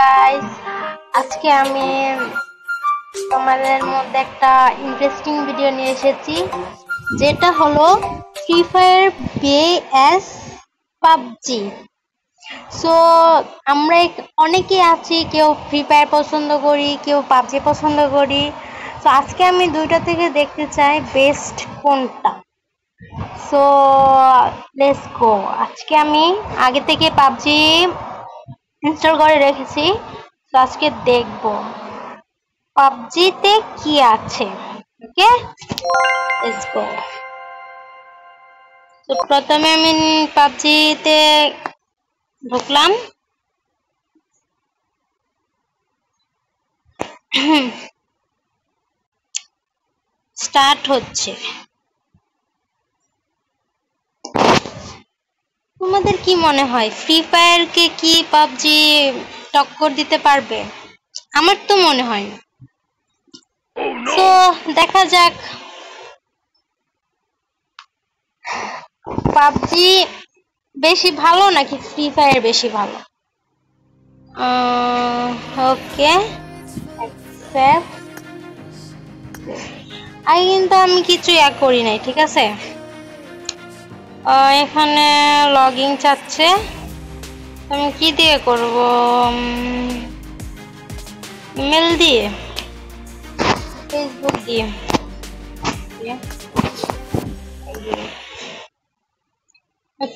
Guys, আজকে আমি তোমাদের মধ্যে একটা ইন্টারেস্টিং ভিডিও নিয়ে এসেছি, যেটা হলো free fire vs PUBG. So আমরা অনেকেই আছি, কেউ ফ্রি ফায়ার পছন্দ করি, কেউ পাবজি পছন্দ করি। তো আজকে আমি দুইটা থেকে দেখতে চাই বেস্ট কোনটা। So let's go. আজকে আমি আগে থেকে পাবজি ইনস্টল করে রেখেছি, তো আজকে দেখবো পাবজিতে কি আছে। ওকে, লেটস গো। তো প্রথমে আমি পাবজিতে ঢুকলাম। স্টার্ট হচ্ছে। তোমাদের কি মনে হয় ফ্রি ফায়ারকে কি পাবজি টক্কর দিতে পারবে? আমার তো মনে হয় না। তো দেখা যাক পাবজি বেশি ভালো নাকি ফ্রি ফায়ার বেশি ভালো। ওকে, কিন্তু আমি কিছু করি নাই, ঠিক আছে। এখানে লগইন চাচ্ছে, আমি কি দিয়ে করব? ইমেল দিয়ে, ফেসবুক দিয়ে।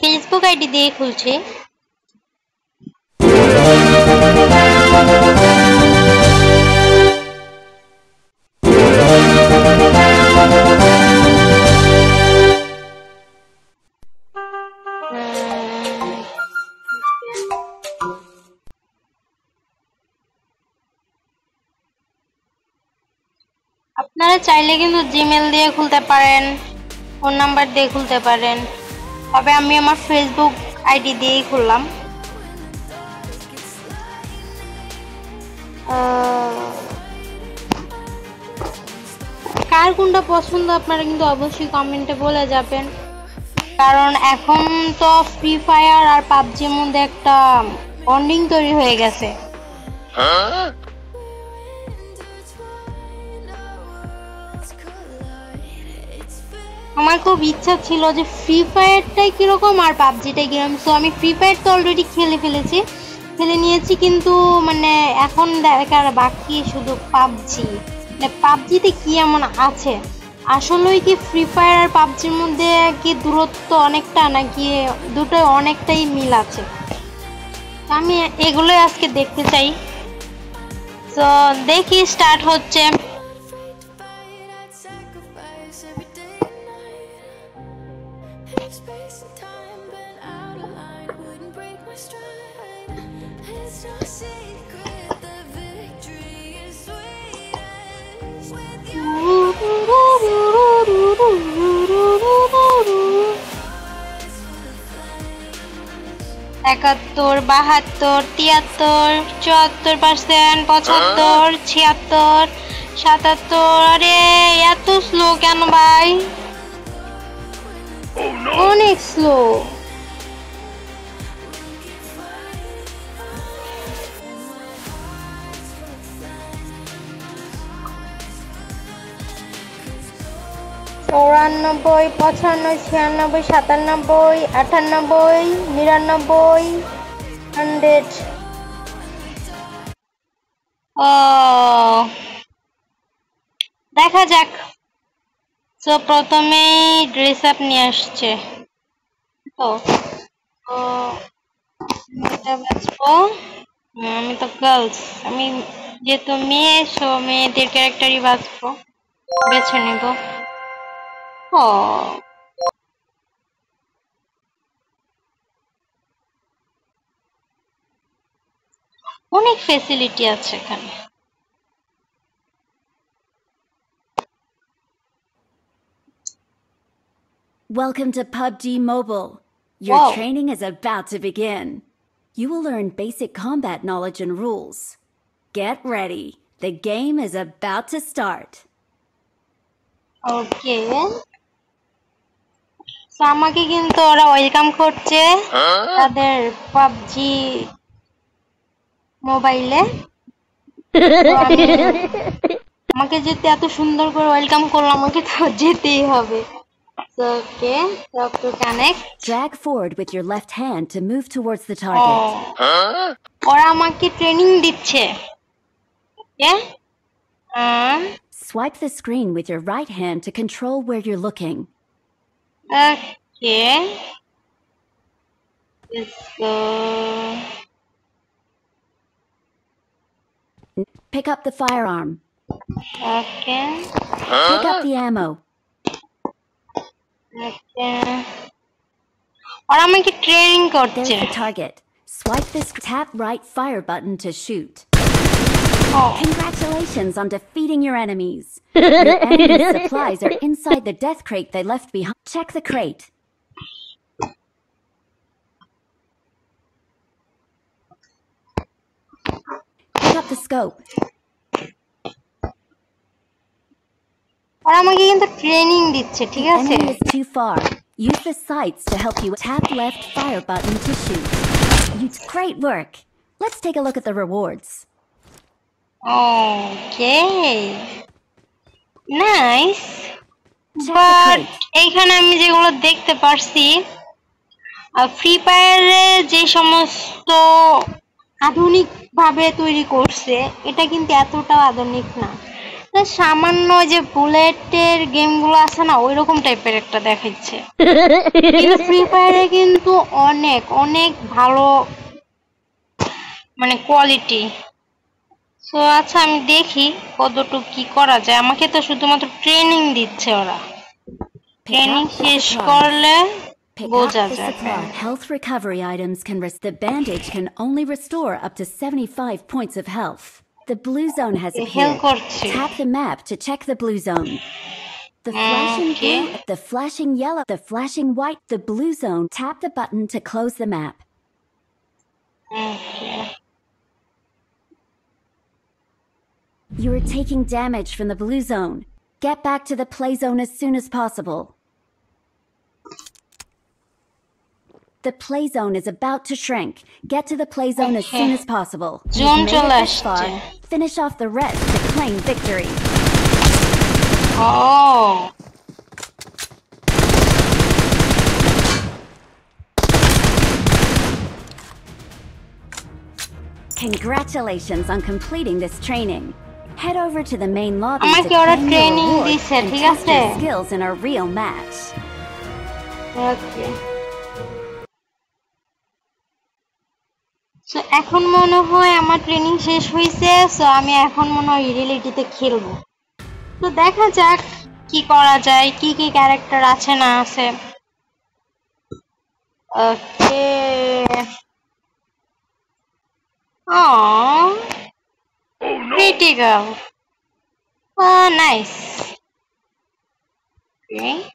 ফেসবুক আইডি দিয়ে খুলছি। আপনারা চাইলে কিন্তু জিমেল দিয়ে খুলতে পারেন, ফোন নাম্বার দিয়ে খুলতে পারেন, তবে আমি আমার ফেসবুক আইডি দিয়েই খুললাম। কার কোনটা পছন্দ আপনারা কিন্তু অবশ্যই কমেন্টে বলে যাবেন, কারণ এখন তো ফ্রি ফায়ার আর পাবজির মধ্যে একটা বন্ডিং তৈরি হয়ে গেছে। আমার খুব ইচ্ছা ছিল যে ফ্রি ফায়ারটাই কিরকম আর পাবজিটাই কিরকম। সো আমি ফ্রি ফায়ার তো অলরেডি খেলে নিয়েছি, কিন্তু মানে এখন দেখার বাকি শুধু পাবজি। পাবজিতে কি এমন আছে? আসলেই কি ফ্রি ফায়ার আর পাবজির মধ্যে কি দূরত্ব অনেকটা, নাকি দুটোই অনেকটাই মিল আছে? আমি এগুলোই আজকে দেখতে চাই। তো দেখি, স্টার্ট হচ্ছে। একাত্তর, 72, 73, 74%, 75, 76, 77। আরে এত স্লো কেন ভাই? অনেক স্লো। চৌরানব্বই, 95, 96, 97, 98, 99, 100। ও দেখা যাক। তো প্রথমেই ড্রেস আপ নিয়ে আসছে, তো আমি তো গার্লস, আমি যেহেতু মেয়ে, সো মেয়েদের ক্যারেক্টারই বাঁচবো, বেছে নেব। ও অনেক ফ্যাসিলিটি আছে এখানে। Welcome to PUBG Mobile. Your training is about to begin. You will learn basic combat knowledge and rules. Get ready. The game is about to start. Okay. So আমাকে কিন্তু ওরা ওয়েলকাম করছে তাদের পাবজি মোবাইলে। আমাকে যেতে এত সুন্দর করে ওয়েলকাম করলো, আমাকে তো যেতেই হবে। ওকে, tap to connect. Drag forward with your left hand to move towards the target. ওরা আমাকে ট্রেনিং দিচ্ছে। ওকে, Swipe the screen with your right hand to control where you're looking. Okay. Let's go. Pick up the firearm. Okay. Pick up the ammo. Okay. ওরা আমাকে training করছে। There's the target. Swipe this. Tap right fire button to shoot. Congratulations on defeating your enemies. Your enemy's supplies are inside the death crate they left behind. Check the crate. Pick up the scope. ওরা আমাকে কিন্তু training দিচ্ছে, ঠিক আছে? Enemy is too far. Use the sights to help you. Tap left fire button to shoot. Great work. Let's take a look at the rewards. Okay. Nice. Check the But crate. এইখানে আমি যেগুলো দেখতে পারছি, free ফায়ারে যে সমস্ত আধুনিক ভাবে তৈরি করছে, এটা কিন্তু এতটাও আধুনিক না। সামান্য যে বুলেটের গেমগুলো আছে না, ওইরকম টাইপের একটা দেখাচ্ছে। কিন্তু ফ্রি ফায়ারে কিন্তু অনেক অনেক ভালো মানে কোয়ালিটি। সো আচ্ছা, আমি দেখি কতটুকু কি করা যায়। আমাকে তো শুধুমাত্র ট্রেনিং দিচ্ছে ওরা। ট্রেনিং শেষ করলে বোঝা যাবে। Health recovery items can the bandage can only restore up to 75 points of health. The blue zone has appeared. Tap the map to check the blue zone. The flashing blue, the flashing yellow, the flashing white, the blue zone. Tap the button to close the map. Okay. You are taking damage from the blue zone. Get back to the play zone as soon as possible. The play zone is about to shrink. Get to the play zone as soon as possible. Zone You've made it this far. Finish off the rest to claim victory. Oh. Congratulations on completing this training. Head over to the main lobby to আমাকে claim ওরা your training reward দিছে, and ঠিক test আছে? your skills in a real match. Okay. So এখন মনে হয় আমার training শেষ হয়েছে। সো আমি এখন মনে হয় রিয়েলিটিতে খেলবো। তো দেখা যাক কি করা যায়, কি কি ক্যারেক্টার আছে না আছে। ওকে। Oh, pretty girl. Oh, nice. Great.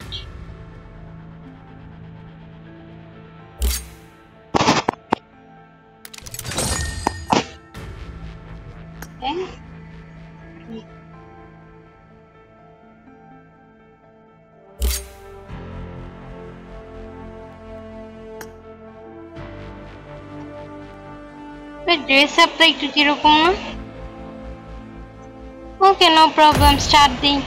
Okay. Dress আপটা একটু কিরকম না? ওকে, নো প্রবলেম, স্টার্ট দিই।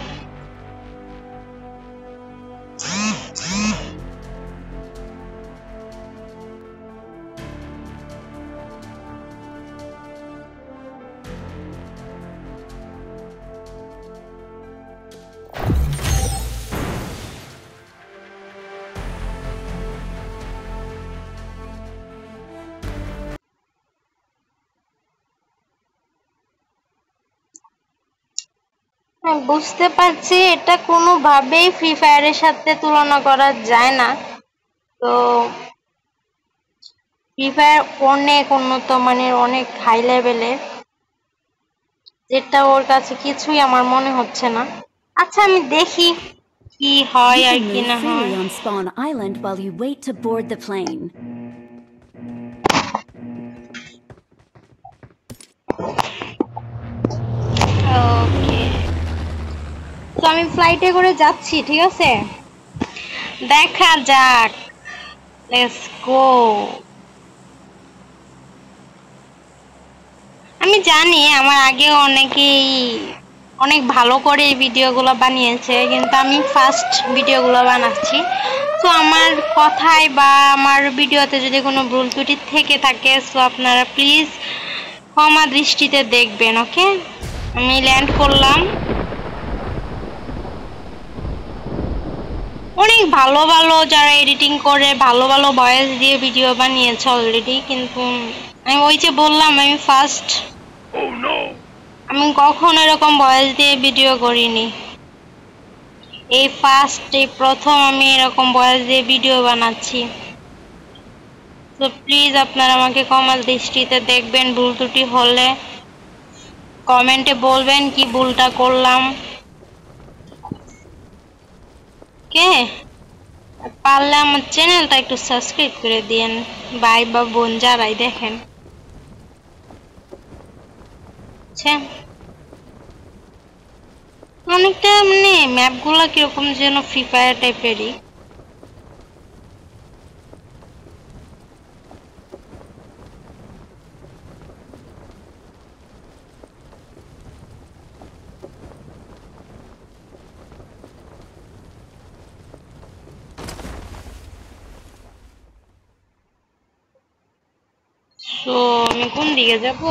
বুঝতে পারছি এটা কোনোভাবেই ফ্রি ফায়ারের সাথে তুলনা করা যায় না। তো ফ্রি ফায়ার অনেক উন্নত মানের, অনেক হাই লেভেলের, যেটা ওর কাছে কিছুই আমার মনে হচ্ছে না। আচ্ছা, আমি দেখি কি হয় আর কি না হয়। On Spawn Island while you wait to board the plane. ওকে, তো আমি ফ্লাইটে করে যাচ্ছি, ঠিক আছে? দেখা যাক, লেটস গো। আমি জানি আমার আগে অনেকেই অনেক ভালো করে এই ভিডিওগুলো বানিয়েছে, কিন্তু আমি ফার্স্ট ভিডিওগুলো বানাচ্ছি। তো আমার কথায় বা আমার ভিডিওতে যদি কোনো ভুল ত্রুটি থেকে থাকে, সো আপনারা প্লিজ ক্ষমা দৃষ্টিতে দেখবেন। ওকে, আমি ল্যান্ড করলাম। অনেক ভালো ভালো যারা এডিটিং করে ভালো ভালো ভয়েস দিয়ে ভিডিও বানিয়েছে অলরেডি, কিন্তু আমি ওই যে বললাম আমি ফার্স্ট, আমি কখনো এরকম ভয়েস দিয়ে ভিডিও করিনি। এই ফার্স্ট, এই প্রথম আমি এরকম ভয়েস দিয়ে ভিডিও বানাচ্ছি। তো প্লিজ আপনারা আমাকে ক্ষমা দৃষ্টিতে দেখবেন। ভুল ত্রুটি হলে কমেন্টে বলবেন কি ভুলটা করলাম। কে পারলে আমার চ্যানেলটা একটু সাবস্ক্রাইব করে দিয়েন, ভাই বা বোন যারাই দেখেন। অনেকটা মানে ম্যাপগুলো কিরকম যেন ফ্রি ফায়ার টাইপেরই। তো আমি কোন দিকে যাব?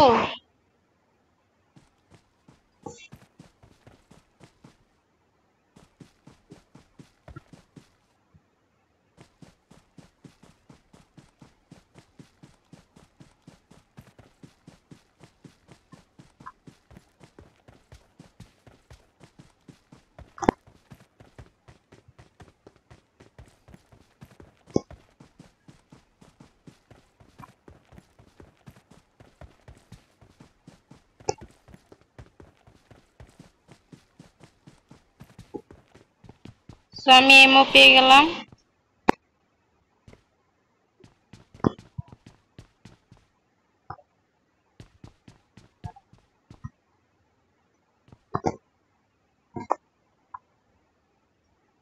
তো আমি এমও পেয়ে গেলাম।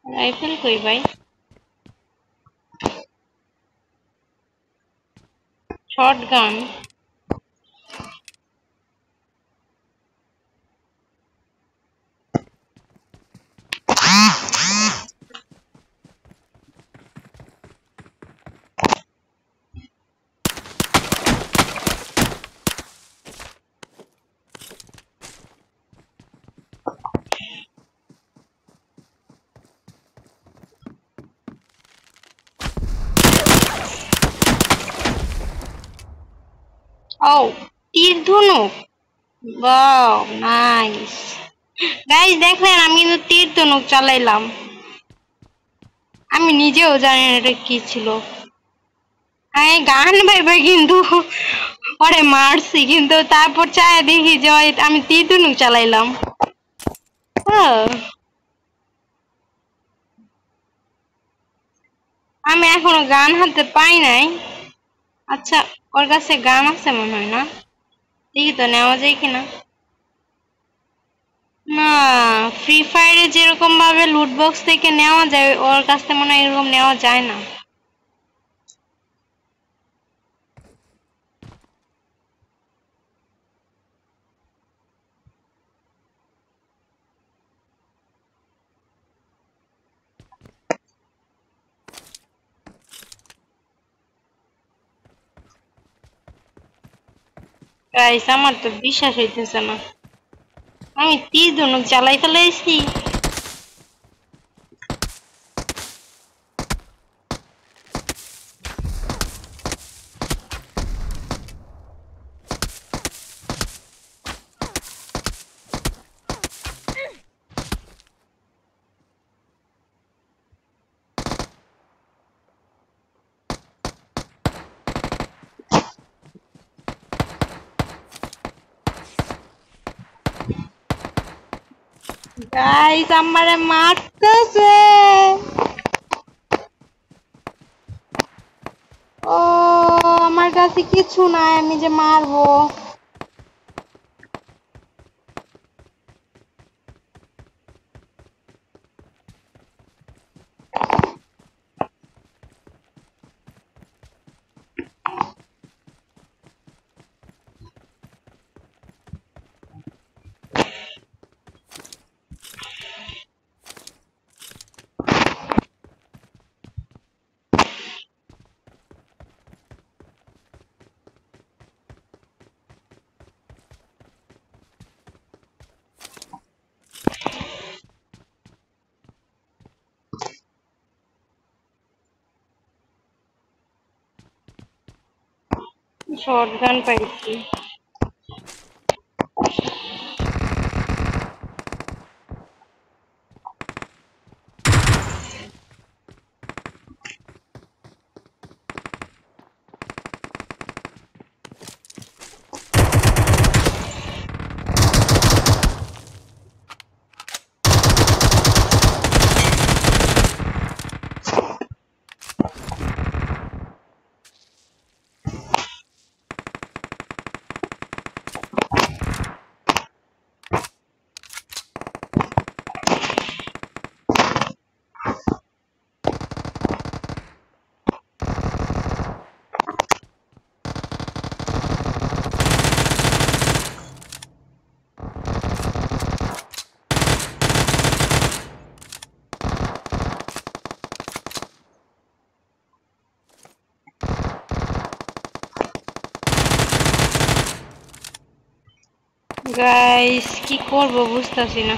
রাইফেল কই ভাই? শটগান। ও, তীর ধনুক। Wow, nice. গাইস দেখলেন আমি কিন্তু তীর ধনুক চালাইলাম। আমি নিজেও জানি না এটা কি ছিল। আমি গান ভাইবে কিন্তু ওরে মারছি, কিন্তু তারপর চায় দেখি যে আমি তীর ধনুক চালাইলাম। আমি এখনো গান হাতে পাই নাই। আচ্ছা, ওর কাছে গান আছে মনে হয় না, দেখি তো নেওয়া যায় কিনা। না, ফ্রি ফায়ারে যেরকম ভাবে লুট বক্স থেকে নেওয়া যায় ওর কাছ থেকে মনে হয় এরকম নেওয়া যায় না। গাইস আমার তো বিশ্বাস হইতেছে না আমি তীর ধনুক চালাই ফেলাইছি। গাইস আমারে মারতেছে। ও, আমার কাছে কিছু নাই, আমি যে মারবো। শটগান পাইছি। গাইস কি করব বুঝতাছি না।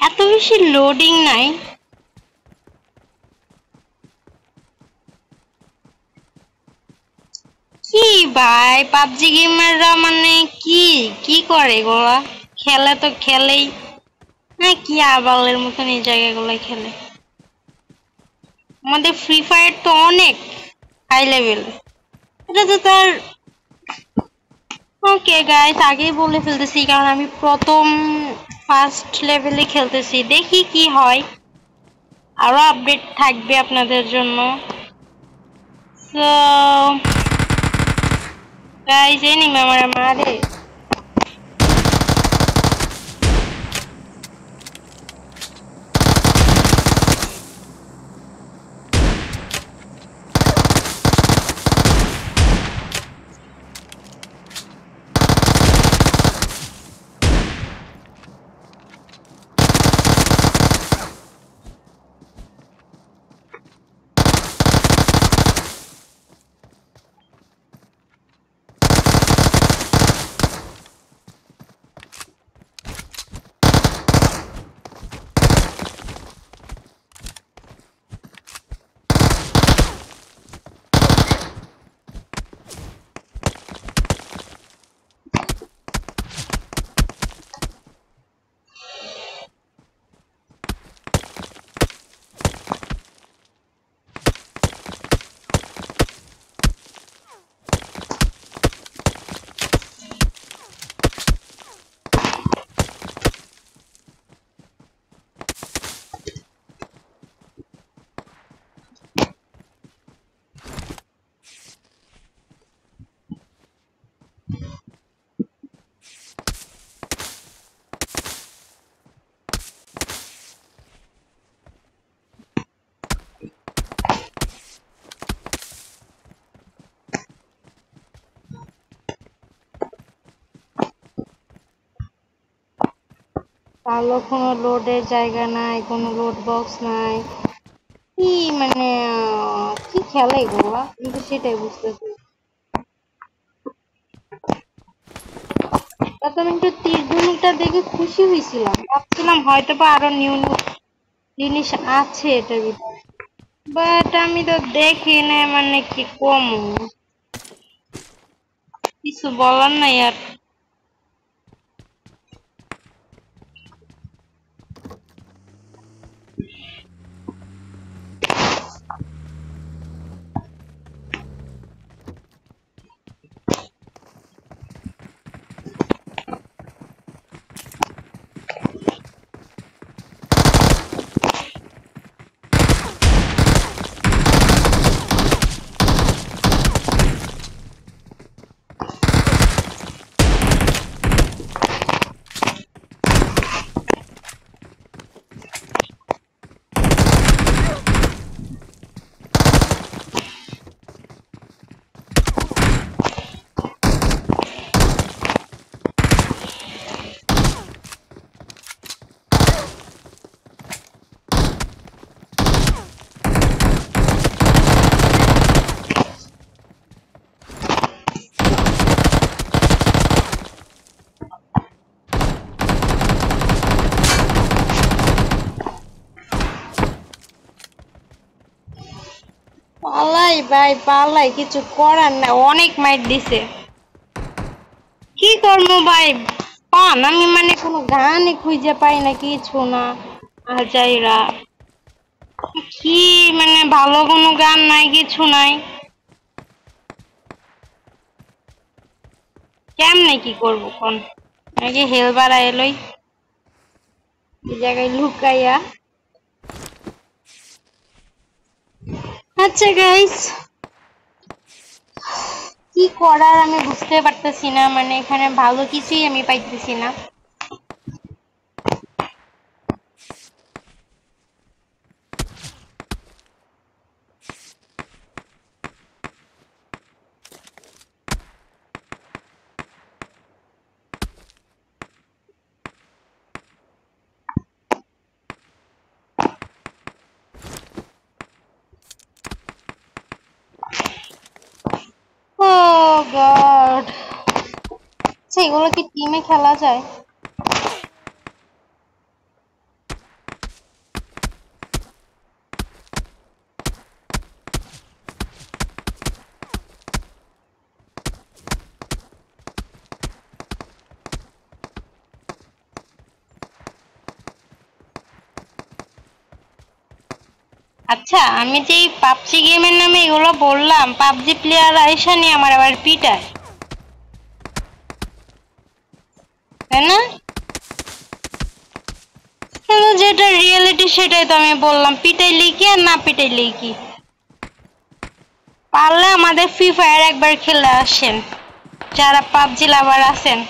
এত বেশি লোডিং নাই। কি ভাই পাবজি গেমাররা মানে কি কি করে গোলা? খেলে তো খেলেই না, কি আবালের মতন এই জায়গাগুলোয় খেলে। আমাদের ফ্রি ফায়ার তো অনেক হাই লেভেল, এটা তো তার ওকে গাইস আগেই বলে ফেলতেছি, কারণ আমি প্রথম ফার্স্ট লেভেলে খেলতেছি, দেখি কি হয়, আরো আপডেট থাকবে আপনাদের জন্য। সো গাইস এনিমি আমার মারে। ভালো কোনো লোডের জায়গা নাই, কোনো লোড বক্স নাই, কি মানে কি খেলা এগুলা, কিন্তু সেটাই বুঝতেছি। তখন আমি একটু তীরধনুকটা দেখে খুশি হয়েছিলাম, ভাবছিলাম হয়তো বা আরো নিউ নিউ জিনিস আছে এটার ভিতরে, বাট আমি তো দেখি না, মানে কি কম কিছু বলার নাই আর। পালাই ভাই পালাই, কিছু করার না, অনেক মাইট দিছে। কি করবো ভাই, পান আমি মানে কোনো গানই খুঁজে পাই না, কিছু না। আজাইরা কি মানে ভালো কোনো গান নাই, কিছু নাই। কেমনে কি করবো কোন, নাকি হেল বাড়া এলোই এই জায়গায় লুকাইয়া। আচ্ছা গাইস, কি করার আমি বুঝতে পারতেছি না, মানে এখানে ভালো কিছুই আমি পাইতেছি না। ও গড, আচ্ছা এগুলো কি টিমে খেলা যায়? আচ্ছা আমি যে এই পাবজি গেমের নামে এগুলো বললাম, পাবজি প্লেয়ার আইসা নিয়ে আমার আবার পিটায়, তাই না? কিন্তু যেটা রিয়েলিটি সেটাই তো আমি বললাম, পিটাইলেই কি আর না পিটাইলেই কি। পারলে আমাদের ফ্রি ফায়ার একবার খেলে আসেন, যারা পাবজি লাভার আছেন।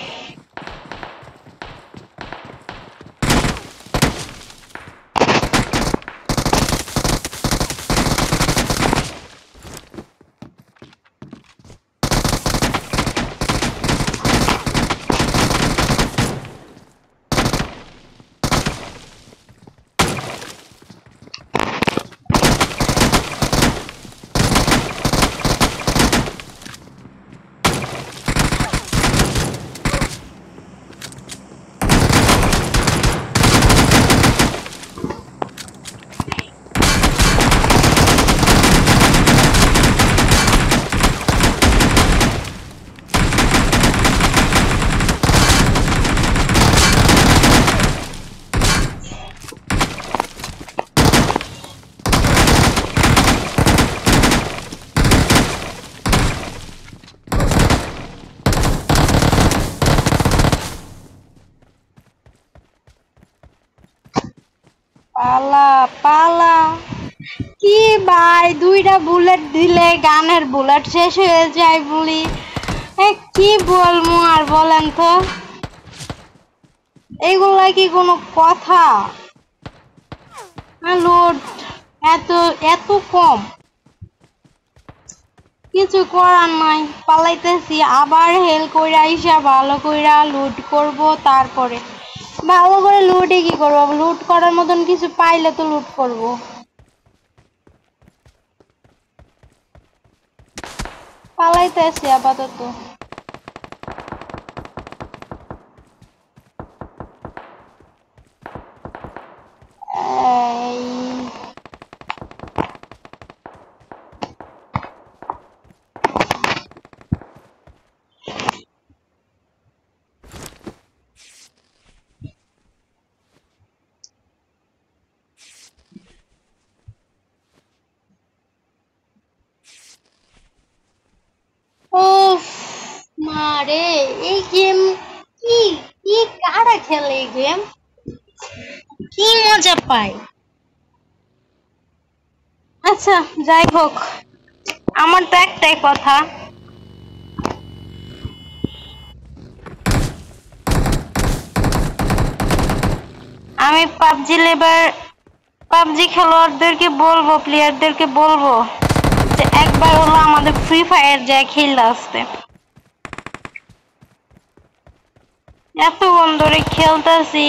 পালা পালা, কি ভাই দুইটা বুলেট দিলে গানের বুলেট শেষ হয়ে যায় বলি, কি বলবো আর বলেন তো, এগুলা কি কোনো কথা? লোড এত এত কম, কিছু করার নাই, পালাইতেছি। আবার হেল কইরা আইসা ভালো কইরা লুট করব, তারপরে ভালো করে লুটে কি করবো, লুট করার মতন কিছু পাইলে তো লুট করব। পালাইতেছি আপাতত। এই রে, এই গেম কি কি কারা খেলে এই গেম? কি মজা পায়? আচ্ছা যাই হোক, আমার তো একটাই কথা, আমি পাবজি খেলোয়াড়দেরকে বলবো, প্লেয়ারদেরকে বলবো যে একবার হলো আমাদের ফ্রি ফায়ার যায় খেলতে আসতে। এতক্ষণ ধরে খেলতেছি,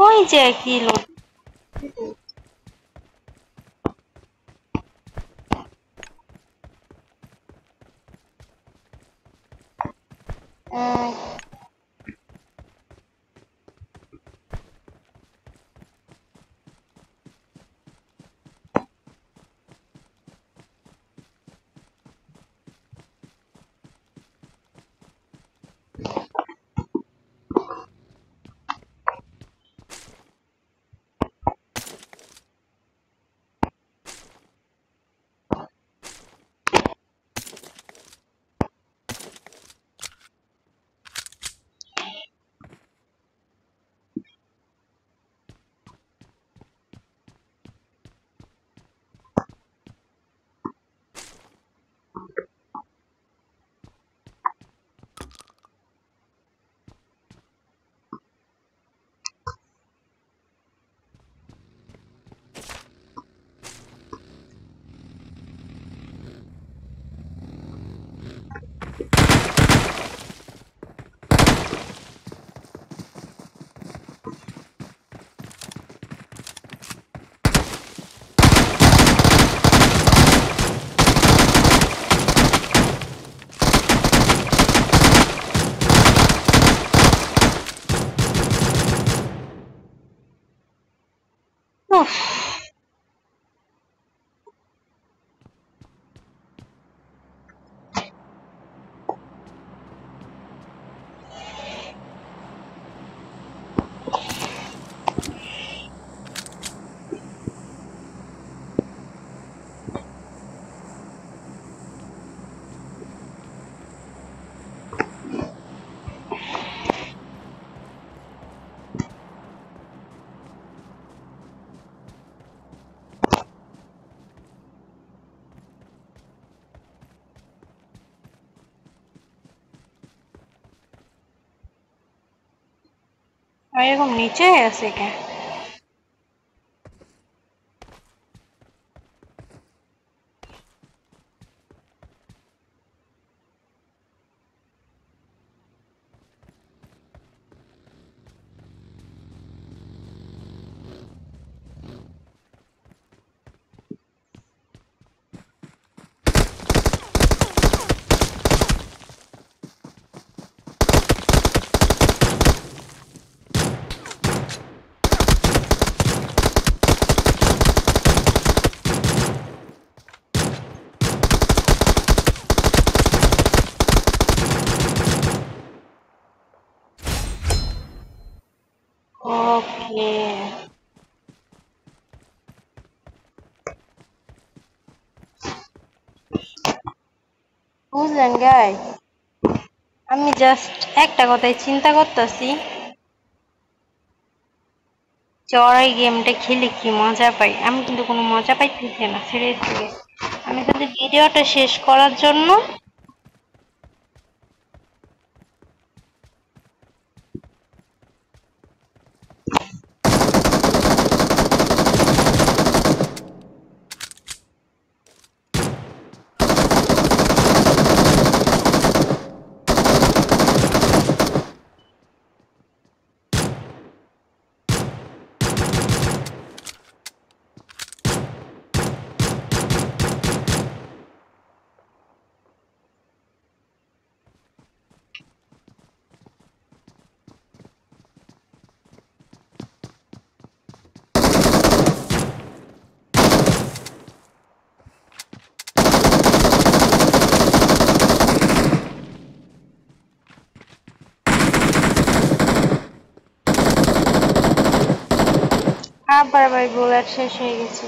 ওই যে কি লোক উফ, এরকম নিচে আছে কে? ওকে, বুঝলেন গাই, আমি জাস্ট একটা কথাই চিন্তা করতেছি, চড়াই গেমটা খেলে কি মজা পাই। আমি কিন্তু কোনো মজা পাইতেছি না সিরিয়াসলি। আমি কিন্তু ভিডিওটা শেষ করার জন্য আবার ভাই বুলেট শেষ হয়ে গেছে।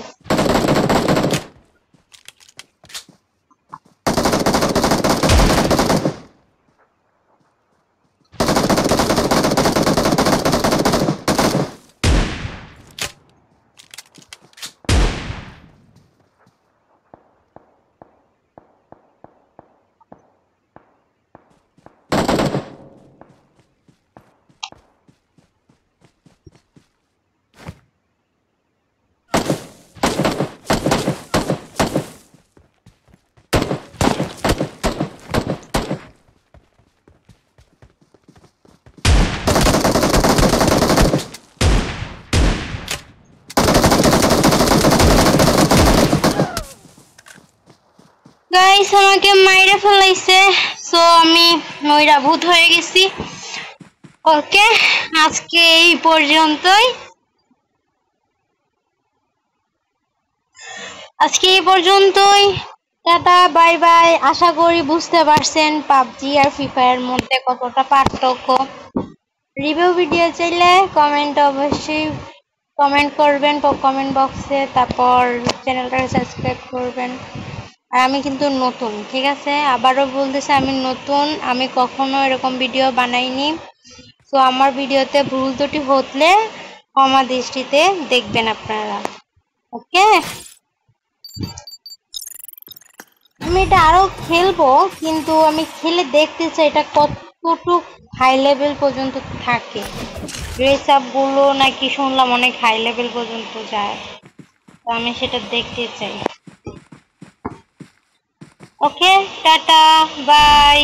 গাইস আমাকে মাইরে ফেলাইছে, সো আমি ময়রা ভূত হয়ে গেছি। ওকে, আজকে এই পর্যন্তই। Tata, bye bye. আশা করি বুঝতে পারছেন পাবজি আর ফ্রি ফায়ার মধ্যে কতটা পার্থক্য। রিভিউ ভিডিও চাইলে অবশ্যই কমেন্ট করবেন কমেন্ট বক্সে, তারপর চ্যানেলটাকে সাবস্ক্রাইব করবেন। আর আমি কিন্তু নতুন, ঠিক আছে? আবারও বলতেছি আমি নতুন, আমি কখনো এরকম ভিডিও বানাইনি। তো আমার ভিডিওতে ভুল ত্রুটি হলে ক্ষমা দৃষ্টিতে দেখবেন আপনারা। ওকে, আমি এটা আরো খেলবো, কিন্তু আমি খেলে দেখতে চাই এটা কতটুকু হাই লেভেল পর্যন্ত থাকে। ড্রেস আপ গুলো নাকি শুনলাম অনেক হাই লেভেল পর্যন্ত যায়, তো আমি সেটা দেখতে চাই। ওকে, টাটা, বাই।